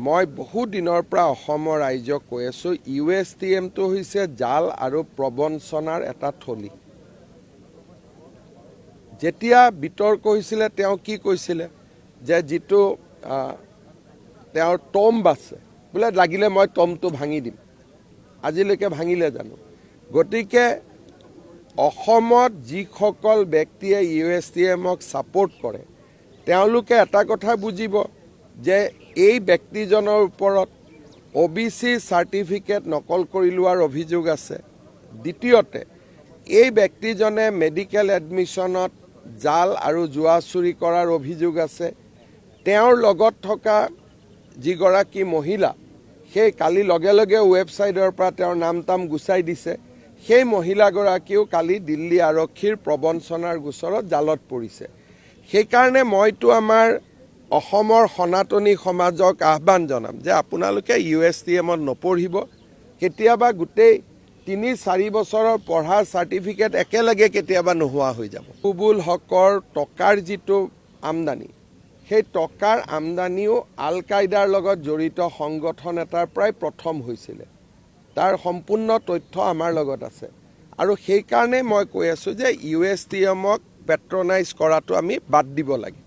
মই বহু দিনৰ পৰা অসমৰ ৰাইজক কৈ আছো USTM টো হৈছে জাল আৰু প্ৰবঞ্চনাৰ এটা থলি। যেতিয়া বিতৰ্ক হৈছিলে তেওঁ কি কৈছিলে যে যিটো তেওঁৰ টম্ব আছে বোলে লাগিলে মই টম্বটো ভাঙি দিম। আজিলৈকে ভাঙিলে জানো? গতিকে অসমত যিসকল ব্যক্তিয়ে USTMক ছাপোৰ্ট কৰে তেওঁলোকে এটা কথা বুজিব যে এই ব্যক্তিজনৰ ওপৰত OBC সাৰ্টিফিকেট নকল কৰি লোৱাৰ অভিযোগ আছে। দ্বিতীয়তে এই ব্যক্তিজনে মেডিকেল এডমিশনত জাল আৰু জুৱা চুৰি কৰাৰ অভিযোগ আছে। তেওঁৰ লগত থকা যিগৰাকী মহিলা সেই কালি লগে লগে ৱেবছাইটৰ পৰা তেওঁৰ নাম তাম গুচাই দিছে। সেই মহিলাগৰাকীও কালি দিল্লী আৰক্ষীৰ প্ৰবঞ্চনাৰ গোচৰত জালত পৰিছে। সেইকাৰণে মইতো আমাৰ অসমৰ সনাতনী সমাজক আহ্বান জনাম যে আপোনালোকে USTMত নপঢ়িব। কেতিয়াবা গোটেই ৩-৪ বছৰৰ পঢ়া চাৰ্টিফিকেট একেলগে কেতিয়াবা নোহোৱা হৈ যাব। মকবুল হকৰ টকাৰ যিটো আমদানি সেই টকাৰ আমদানিও আল কায়দাৰ লগত জড়িত সংগঠন এটাৰ প্ৰায় প্ৰথম হৈছিলে। তাৰ সম্পূৰ্ণ তথ্য আমাৰ লগত আছে আৰু সেইকাৰণে মই কৈ আছোঁ যে USTMক পেট্ৰনাইজ কৰাটো আমি বাদ দিব লাগে।